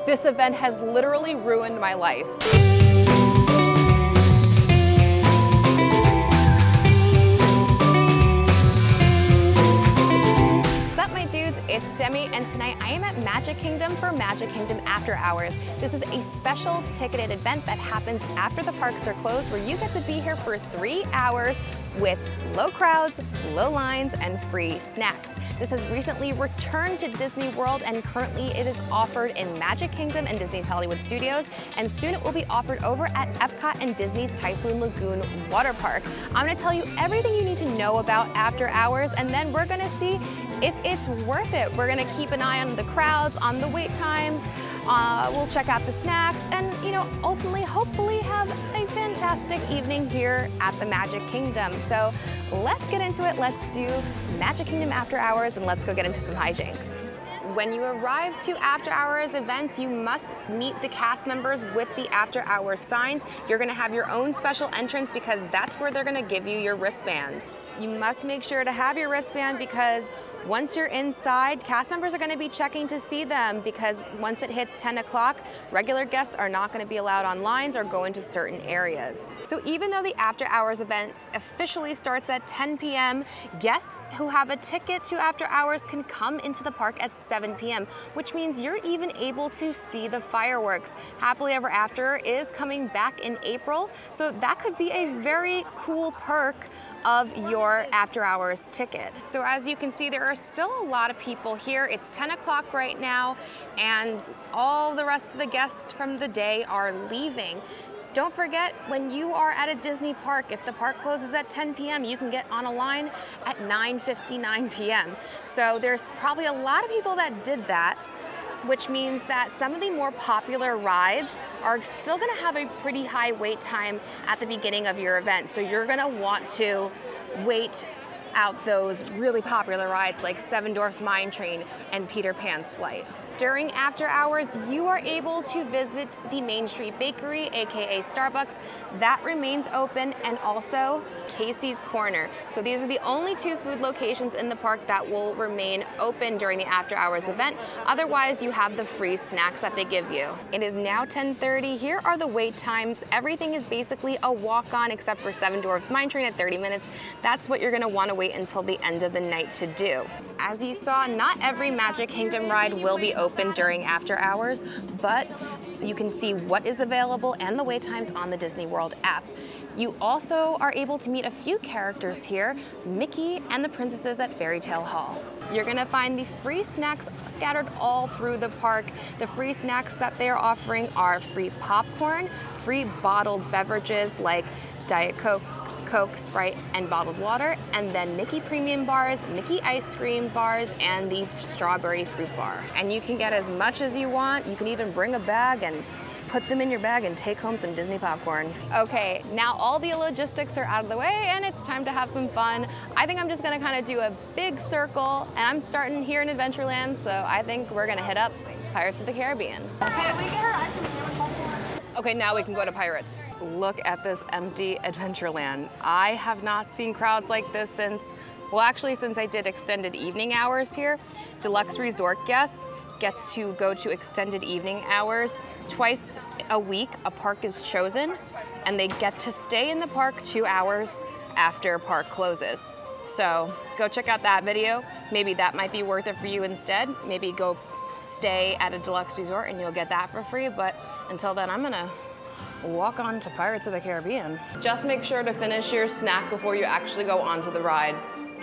This event has literally ruined my life. It's Demi, and tonight I am at Magic Kingdom for Magic Kingdom After Hours. This is a special ticketed event that happens after the parks are closed, where you get to be here for 3 hours with low crowds, low lines, and free snacks. This has recently returned to Disney World, and currently it is offered in Magic Kingdom and Disney's Hollywood Studios, and soon it will be offered over at Epcot and Disney's Typhoon Lagoon Water Park. I'm going to tell you everything you need to know about After Hours, and then we're going to see if it's worth it. We're going to keep an eye on the crowds, on the wait times. We'll check out the snacks, and ultimately, hopefully have a fantastic evening here at the Magic Kingdom. So let's get into it. Let's do Magic Kingdom After Hours, and let's go get into some hijinks. When you arrive to After Hours events, you must meet the cast members with the After Hours signs. You're going to have your own special entrance because that's where they're going to give you your wristband. You must make sure to have your wristband because once you're inside, cast members are going to be checking to see them, because once it hits 10 o'clock, regular guests are not going to be allowed on lines or go into certain areas. So even though the After Hours event officially starts at 10 p.m., guests who have a ticket to After Hours can come into the park at 7 p.m., which means you're even able to see the fireworks. Happily Ever After is coming back in April, so that could be a very cool perk of your After Hours ticket. So as you can see, there are still a lot of people here. It's 10 o'clock right now, and all the rest of the guests from the day are leaving. Don't forget, when you are at a Disney park, if the park closes at 10 p.m., you can get on a line at 9:59 p.m. So there's probably a lot of people that did that, which means that some of the more popular rides are still going to have a pretty high wait time at the beginning of your event. So you're going to want to wait out those really popular rides like Seven Dwarfs Mine Train and Peter Pan's Flight. During After Hours, you are able to visit the Main Street Bakery, aka Starbucks. That remains open, and also Casey's Corner. So these are the only 2 food locations in the park that will remain open during the After Hours event. Otherwise, you have the free snacks that they give you. It is now 10:30. Here are the wait times. Everything is basically a walk-on except for Seven Dwarfs Mine Train at 30 minutes. That's what you're going to want to wait until the end of the night to do. As you saw, not every Magic Kingdom ride will be open during After Hours, but you can see what is available and the wait times on the Disney World app. You also are able to meet a few characters here, Mickey and the princesses at Fairy Tale Hall. You're gonna find the free snacks scattered all through the park. The free snacks that they're offering are free popcorn, free bottled beverages like Diet Coke, Sprite, and bottled water, and then Mickey Premium Bars, Mickey Ice Cream Bars, and the Strawberry Fruit Bar. And you can get as much as you want. You can even bring a bag and put them in your bag and take home some Disney popcorn. Okay, now all the logistics are out of the way and it's time to have some fun. I think I'm just gonna kind of do a big circle, and I'm starting here in Adventureland, so I think we're gonna hit up Pirates of the Caribbean. Can we get her ice cream? Okay, now we can go to Pirates. Look at this empty Adventureland. I have not seen crowds like this since I did extended evening hours here. Deluxe Resort guests get to go to extended evening hours twice a week. A park is chosen, and they get to stay in the park 2 hours after park closes. So go check out that video. Maybe that might be worth it for you instead. Maybe go stay at a deluxe resort and you'll get that for free. But until then, I'm gonna walk on to Pirates of the Caribbean. Just make sure to finish your snack before you actually go onto the ride.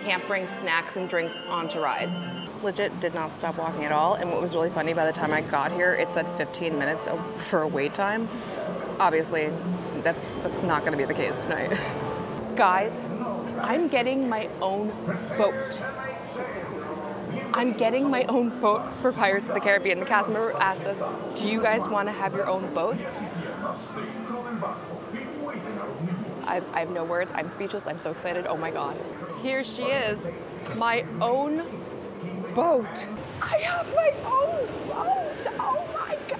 Can't bring snacks and drinks onto rides. Legit did not stop walking at all, and what was really funny, by the time I got here, it said 15 minutes for a wait time. Obviously, that's not gonna be the case tonight. Guys, I'm getting my own boat. I'm getting my own boat for Pirates of the Caribbean. The cast member asked us, do you guys want to have your own boats? I have no words. I'm speechless. I'm so excited. Oh my God. Here she is, my own boat. I have my own boat. Oh my God.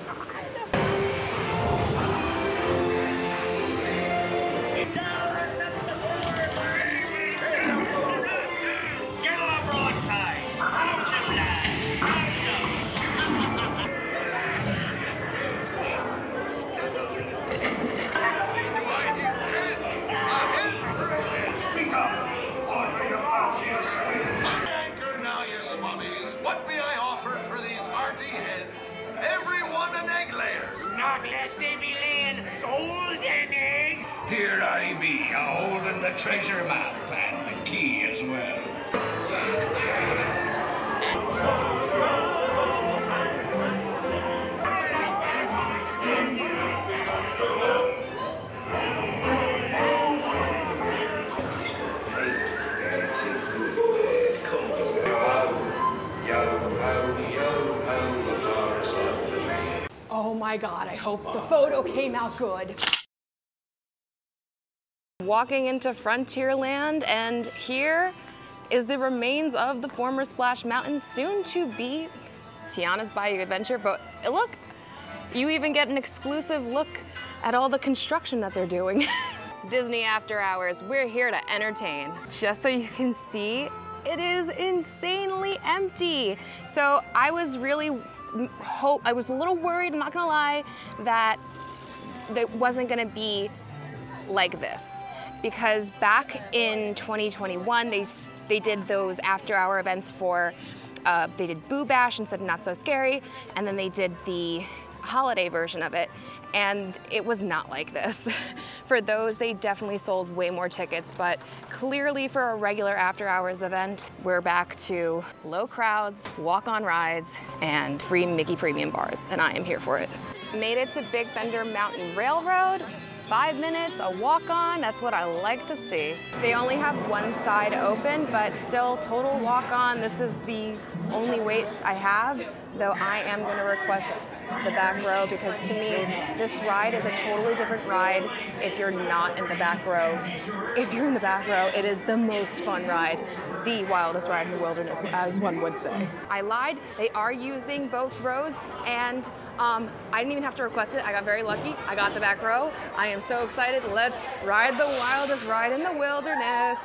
What, lest they be laying golden egg? Here I be, a-holding the treasure map and the key as well. Oh my God, I hope the photo came out good. Walking into Frontierland, and here is the remains of the former Splash Mountain, soon to be Tiana's Bayou Adventure. But look, you even get an exclusive look at all the construction that they're doing. Disney After Hours, we're here to entertain. Just so you can see, it is insanely empty. So I was I was a little worried, I'm not gonna lie, that it wasn't gonna be like this. Because back in 2021, they did those after-hour events for, they did Boo Bash instead of Not So Scary, and then they did the holiday version of it, and it was not like this. For those, they definitely sold way more tickets, but clearly for a regular after-hours event, we're back to low crowds, walk-on rides, and free Mickey Premium bars, and I am here for it. Made it to Big Thunder Mountain Railroad. 5 minutes, a walk-on, that's what I like to see. They only have one side open, but still total walk-on. This is the only wait I have, though I am gonna request the back row because to me, this ride is a totally different ride if you're not in the back row. If you're in the back row, it is the most fun ride, the wildest ride in the wilderness, as one would say. I lied, they are using both rows, and I didn't even have to request it. I got very lucky. I got the back row. I am so excited. Let's ride the wildest ride in the wilderness.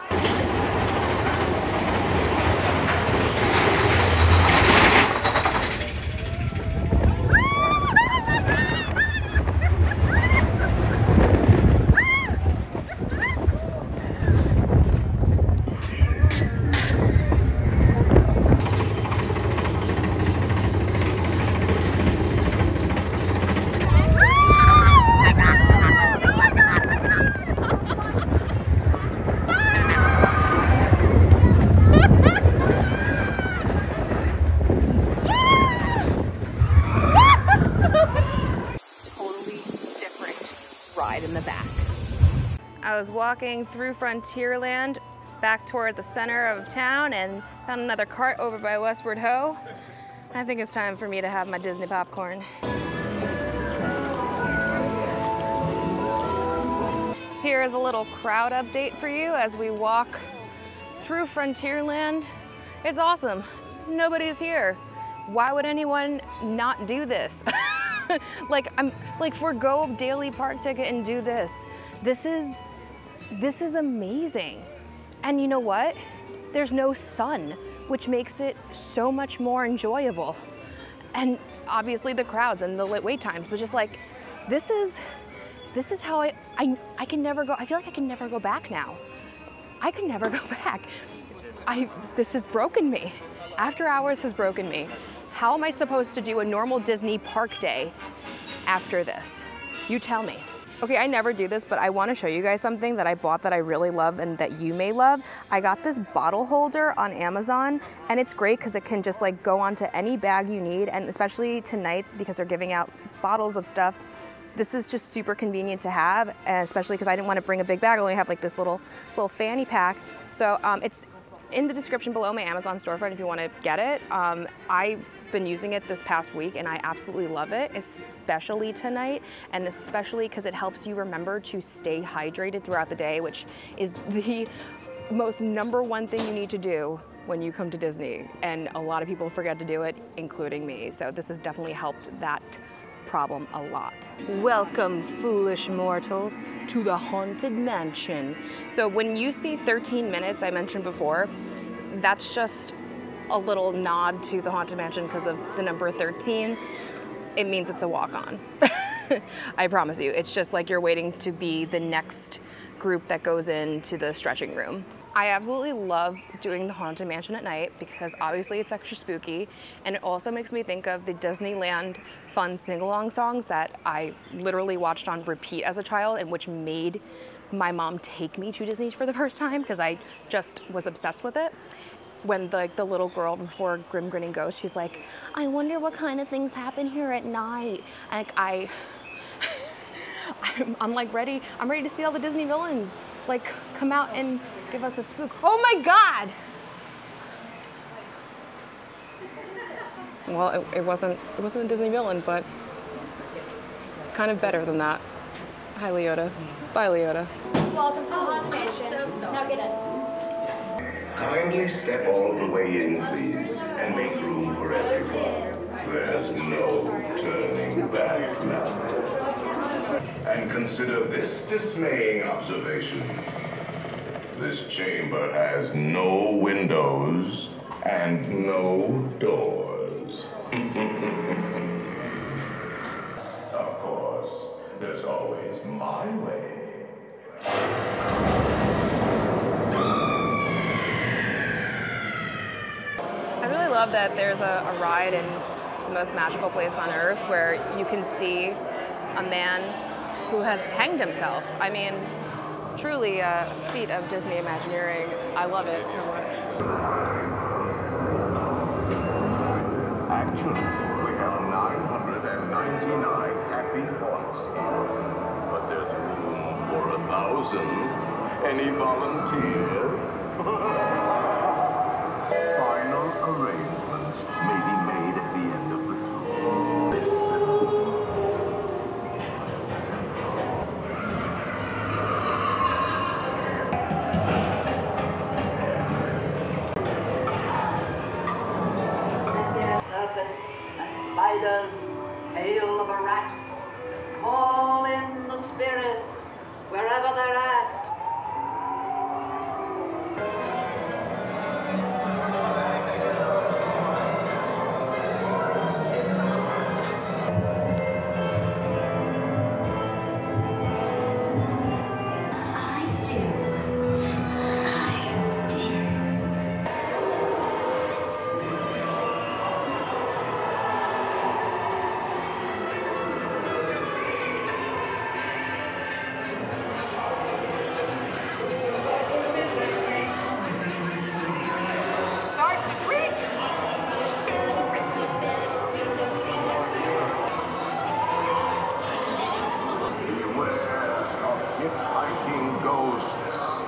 In the back. I was walking through Frontierland back toward the center of town and found another cart over by Westward Ho. I think it's time for me to have my Disney popcorn. Here is a little crowd update for you as we walk through Frontierland. It's awesome. Nobody's here. Why would anyone not do this? Forgo a daily park ticket and do this. This is amazing. And you know what? There's no sun, which makes it so much more enjoyable. And obviously the crowds and the wait times, but just like, this is how I can never go, I feel like I can never go back now. I could never go back. This has broken me. After Hours has broken me. How am I supposed to do a normal Disney park day after this? You tell me. Okay, I never do this, but I want to show you guys something that I bought that I really love and that you may love. I got this bottle holder on Amazon, and it's great because it can just like go onto any bag you need, and especially tonight because they're giving out bottles of stuff. This is just super convenient to have, and especially because I didn't want to bring a big bag. I only have like this little fanny pack. So it's in the description below, my Amazon storefront if you want to get it. I've been using it this past week and I absolutely love it, especially tonight, and especially because it helps you remember to stay hydrated throughout the day, which is the most #1 thing you need to do when you come to Disney. And a lot of people forget to do it, including me. So this has definitely helped that problem a lot. Welcome, foolish mortals, to the Haunted Mansion. So when you see 13 minutes, I mentioned before, that's just a little nod to the Haunted Mansion because of the number 13. It means it's a walk-on. I promise you. It's just like you're waiting to be the next group that goes into the stretching room. I absolutely love doing the Haunted Mansion at night because obviously it's extra spooky, and it also makes me think of the Disneyland fun sing-along songs that I literally watched on repeat as a child and which made my mom take me to Disney for the first time because I just was obsessed with it. When the little girl before Grim Grinning Ghost, she's like, I wonder what kind of things happen here at night. And I'm like ready, I'm ready to see all the Disney villains like come out and give us a spook. Oh my God! Well, it wasn't a Disney villain, but it's kind of better than that. Hi, Leota. Bye, Leota. Welcome to the Haunted Mansion. Now get in. Kindly step all the way in, please, and make room for everyone. There's no turning back now. And consider this dismaying observation. This chamber has no windows and no doors. Of course, there's always my way. I really love that there's a ride in the most magical place on earth where you can see a man who has hanged himself. I mean, truly a feat of Disney Imagineering. I love it so much. Actually, we have 999 happy haunts here, but there's room for 1,000. Any volunteers? Final arrangements may be made at the end of the tour. Listen. Serpents and spiders, tail of a rat, call in the spirits wherever they're at. Hijinx ghosts.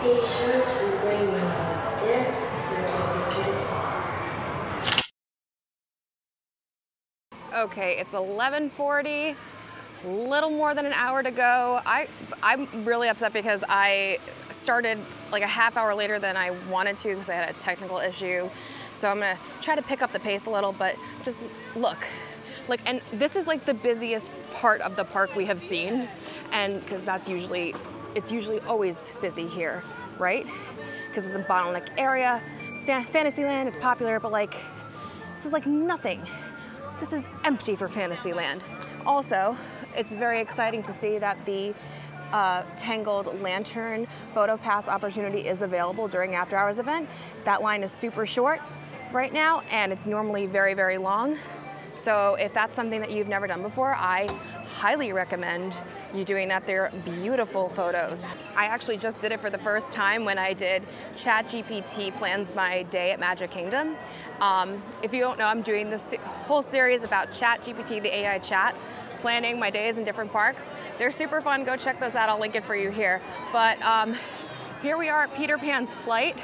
Be sure to bring your death certificate. Okay, it's 11:40, little more than an hour to go. I'm really upset because I started like a half hour later than I wanted to because I had a technical issue. So I'm gonna try to pick up the pace a little, but just look. Like, and this is like the busiest part of the park we have seen, and because it's usually always busy here, right? Because it's a bottleneck area. Fantasyland, it's popular, but like, this is like nothing. This is empty for Fantasyland. Also, it's very exciting to see that the Tangled Lantern photo pass opportunity is available during After Hours event. That line is super short right now, and it's normally very, very long. So if that's something that you've never done before, I highly recommend you doing that. They're beautiful photos. I actually just did it for the first time when I did ChatGPT Plans My Day at Magic Kingdom. If you don't know, I'm doing this whole series about ChatGPT, the AI chat, planning my days in different parks. They're super fun, go check those out, I'll link it for you here. But here we are at Peter Pan's flight,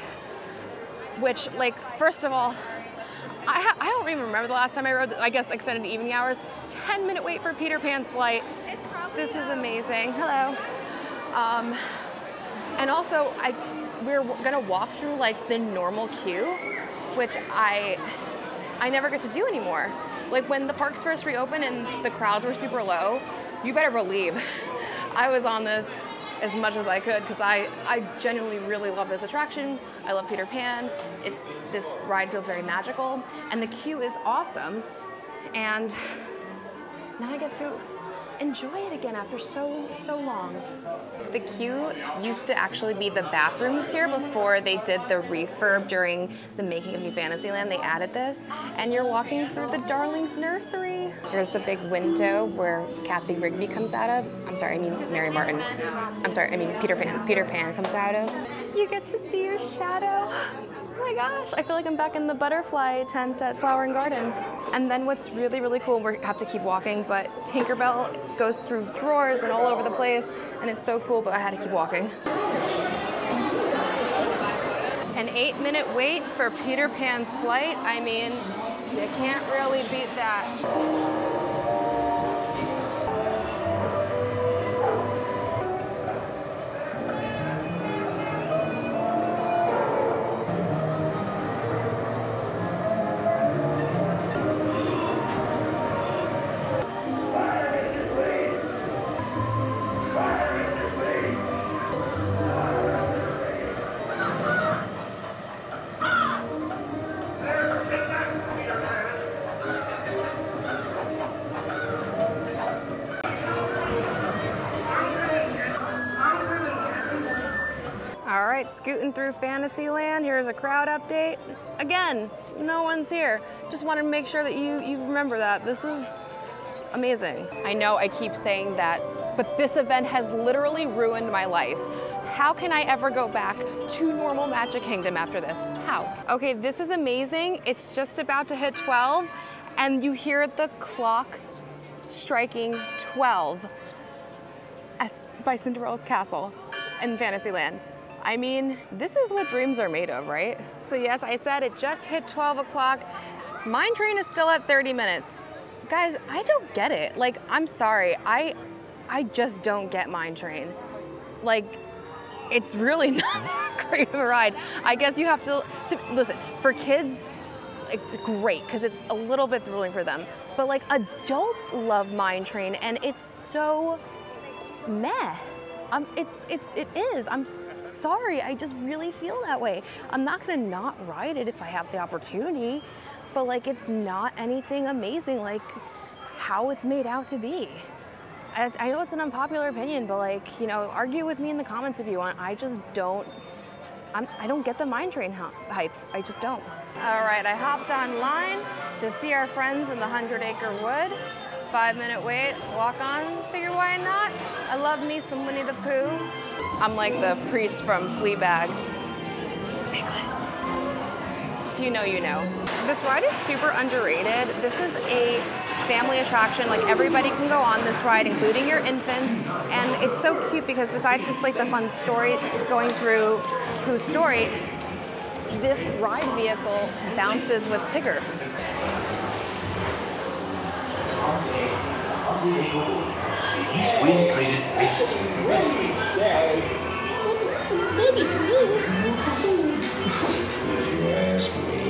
which, like, first of all, I don't even remember the last time I rode, I guess, extended evening hours. 10-minute wait for Peter Pan's flight. This is amazing. Hello. And also, we're gonna walk through like the normal queue, which I never get to do anymore. Like when the parks first reopened and the crowds were super low, you better believe I was on this as much as I could because I genuinely really love this attraction. I love Peter Pan. This ride feels very magical, and the queue is awesome. And now I get to enjoy it again after so long. The queue used to actually be the bathrooms here before they did the refurb during the making of New Fantasyland. They added this, and you're walking through the Darlings nursery. Here's the big window where Kathy Rigby comes out of. I'm sorry, I mean Mary Martin. I'm sorry, I mean Peter Pan. Peter Pan comes out of. You get to see your shadow. Oh my gosh, I feel like I'm back in the butterfly tent at Flower and Garden. And then what's really, really cool, we have to keep walking, but Tinkerbell goes through drawers and all over the place, and it's so cool, but I had to keep walking. An 8-minute wait for Peter Pan's flight. I mean, you can't really beat that. All right, scooting through Fantasyland. Here's a crowd update. Again, no one's here. Just wanted to make sure that you remember that. This is amazing. I know I keep saying that, but this event has literally ruined my life. How can I ever go back to normal Magic Kingdom after this? How? Okay, this is amazing. It's just about to hit 12, and you hear the clock striking 12 by Cinderella's castle in Fantasyland. I mean, this is what dreams are made of, right? So yes, I said it just hit 12 o'clock. Mine Train is still at 30 minutes. Guys, I don't get it. Like, I'm sorry, I just don't get Mine Train. Like, it's really not that great of a ride. I guess you have to listen, for kids, it's great, because it's a little bit thrilling for them. But like, adults love Mine Train, and it's so meh. It is. I'm sorry, I just really feel that way. I'm not gonna not ride it if I have the opportunity, but like, it's not anything amazing like how it's made out to be. I know it's an unpopular opinion, but like, you know, argue with me in the comments if you want. I just don't, I don't get the Mine Train hype. I just don't. All right, I hopped online to see our friends in the 100-acre wood. 5-minute wait, walk on, figure why not? I love me some Winnie the Pooh. I'm like the priest from Fleabag. Piglet. If you know, you know. This ride is super underrated. This is a family attraction. Like, everybody can go on this ride, including your infants. And it's so cute because besides just like the fun story going through Pooh's story, this ride vehicle bounces with Tigger. He's been treated basically. If you ask me,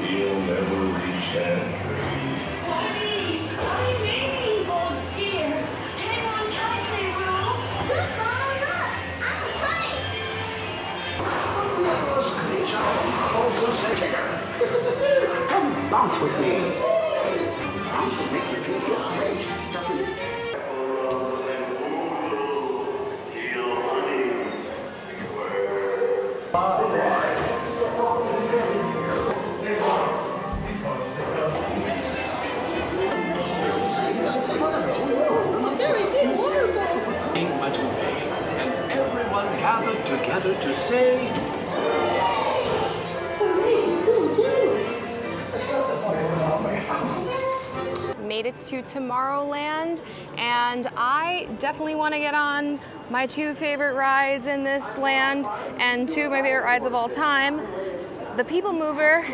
you'll never reach that dream. Oh dear. Hang on tightly, Roo. Look, Mama, look. I'm a bite. Come bounce with me. Bounce will make you feel just great, doesn't it? And everyone gathered together to say, Made it to Tomorrowland, and I definitely want to get on my two favorite rides in this land, and two of my favorite rides of all time, the People Mover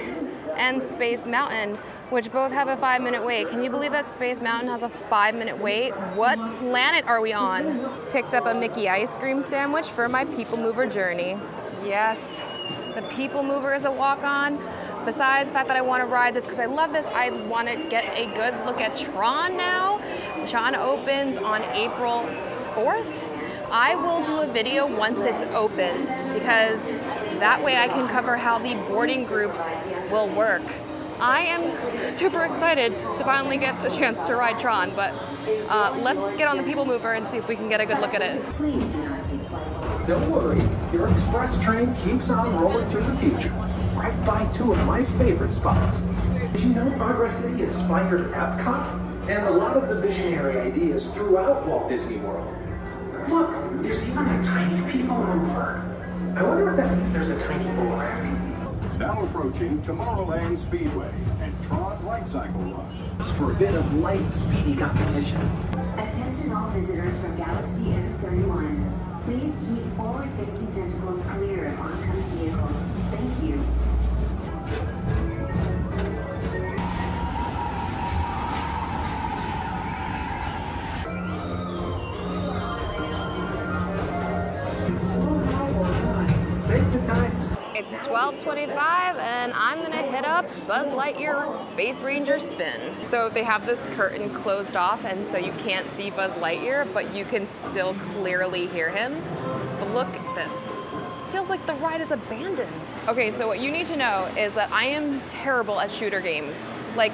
and Space Mountain, which both have a 5-minute wait. Can you believe that Space Mountain has a 5-minute wait? What planet are we on? Picked up a Mickey ice cream sandwich for my People Mover journey. Yes, the People Mover is a walk-on. Besides the fact that I want to ride this because I love this, I want to get a good look at Tron now. Tron opens on April 4th. I will do a video once it's opened because that way I can cover how the boarding groups will work. I am super excited to finally get a chance to ride Tron, but let's get on the People Mover and see if we can get a good look at it. Don't worry, your express train keeps on rolling through the future, right by two of my favorite spots. Did you know Progress City inspired Epcot? And a lot of the visionary ideas throughout Walt Disney World. Look, there's even a tiny People Mover. I wonder if that means there's a tiny Orac. Now approaching Tomorrowland Speedway and Tron Light Cycle Run. For a bit of light, speedy competition. Attention all visitors from Galaxy M31. Please keep forward-facing tentacles clear of oncoming vehicles. Thank you. Take the time. It's 12:25 and I'm gonna hit up Buzz Lightyear Space Ranger Spin. So they have this curtain closed off and so you can't see Buzz Lightyear, but you can still clearly hear him. But look at this. It feels like the ride is abandoned. Okay, so what you need to know is that I am terrible at shooter games. Like,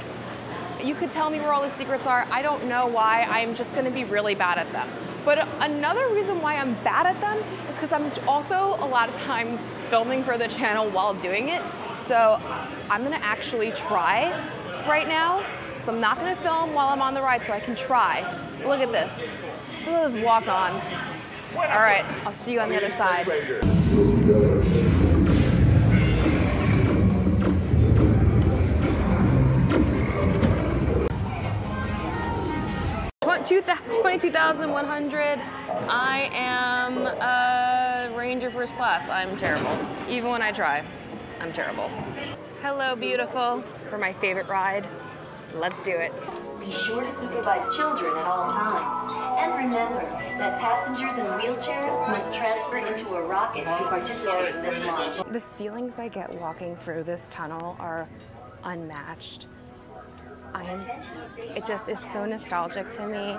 you could tell me where all the secrets are. I don't know why. I'm just gonna be really bad at them. But another reason why I'm bad at them is because I'm also a lot of times filming for the channel while doing it. So I'm gonna actually try right now. So I'm not gonna film while I'm on the ride so I can try. Look at this. Look at this walk on. All right, I'll see you on the other side. 22,100. I am a Ranger First Class. I'm terrible. Even when I try, I'm terrible. Hello, beautiful, for my favorite ride. Let's do it. Be sure to supervise children at all times. And remember that passengers in wheelchairs must transfer into a rocket to participate in this launch. The feelings I get walking through this tunnel are unmatched. It just is so nostalgic to me,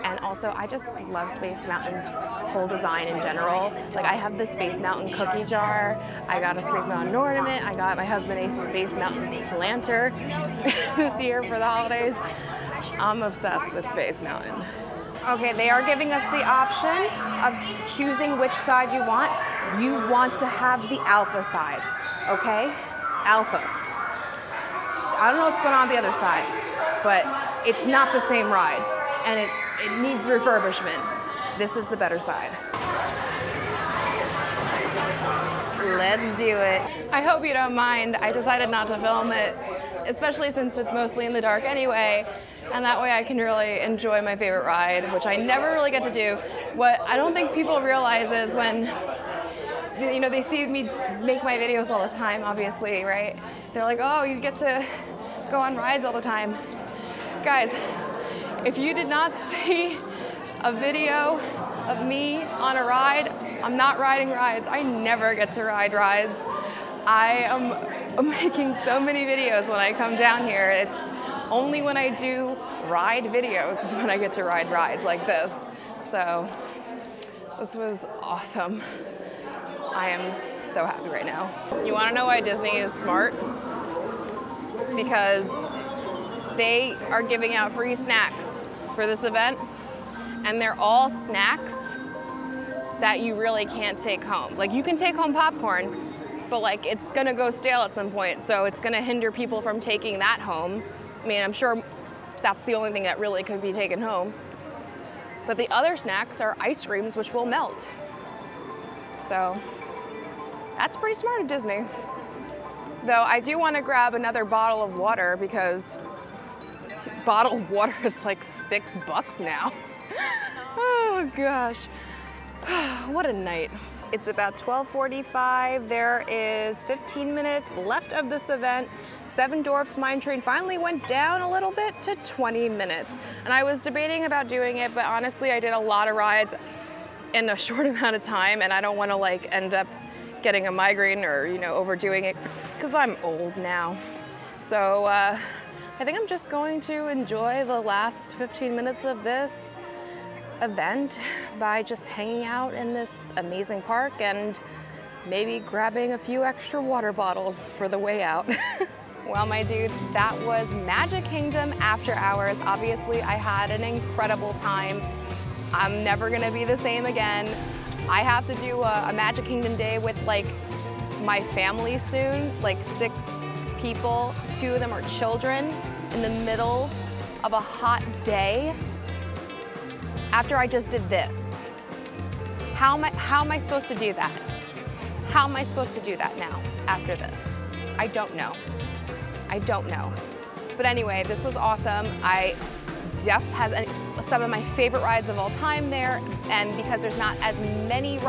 and also I just love Space Mountain's whole design in general. Like, I have the Space Mountain cookie jar, I got a Space Mountain ornament, I got my husband a Space Mountain planter this year for the holidays. I'm obsessed with Space Mountain. Okay, they are giving us the option of choosing which side you want. You want to have the alpha side, okay? Alpha. I don't know what's going on the other side, but it's not the same ride, and it needs refurbishment. This is the better side. Let's do it. I hope you don't mind. I decided not to film it, especially since it's mostly in the dark anyway, and that way I can really enjoy my favorite ride, which I never really get to do. What I don't think people realize is when, you know, they see me make my videos all the time, obviously, right? They're like, oh, you get to go on rides all the time. Guys, if you did not see a video of me on a ride, I'm not riding rides. I never get to ride rides. I am making so many videos when I come down here. It's only when I do ride videos is when I get to ride rides like this. So this was awesome. I am so happy right now. You wanna know why Disney is smart? Because they are giving out free snacks for this event, and they're all snacks that you really can't take home. Like, you can take home popcorn, but like, it's gonna go stale at some point, so it's gonna hinder people from taking that home. I mean, I'm sure that's the only thing that really could be taken home. But the other snacks are ice creams, which will melt. So that's pretty smart of Disney. Though I do want to grab another bottle of water because bottled water is like $6 now. Oh gosh, what a night. It's about 12:45. There is 15 minutes left of this event. Seven Dwarfs Mine Train finally went down a little bit to 20 minutes. And I was debating about doing it, but honestly, I did a lot of rides in a short amount of time, and I don't want to like end up getting a migraine or, you know, overdoing it because I'm old now. So I think I'm just going to enjoy the last 15 minutes of this event by just hanging out in this amazing park and maybe grabbing a few extra water bottles for the way out. Well, my dudes, that was Magic Kingdom After Hours. Obviously, I had an incredible time. I'm never gonna be the same again. I have to do a Magic Kingdom day with like my family soon, like 6 people. 2 of them are children in the middle of a hot day. After I just did this, how am I supposed to do that? How am I supposed to do that now after this? I don't know. I don't know. But anyway, this was awesome. Jeff has some of my favorite rides of all time there, and because there's not as many rides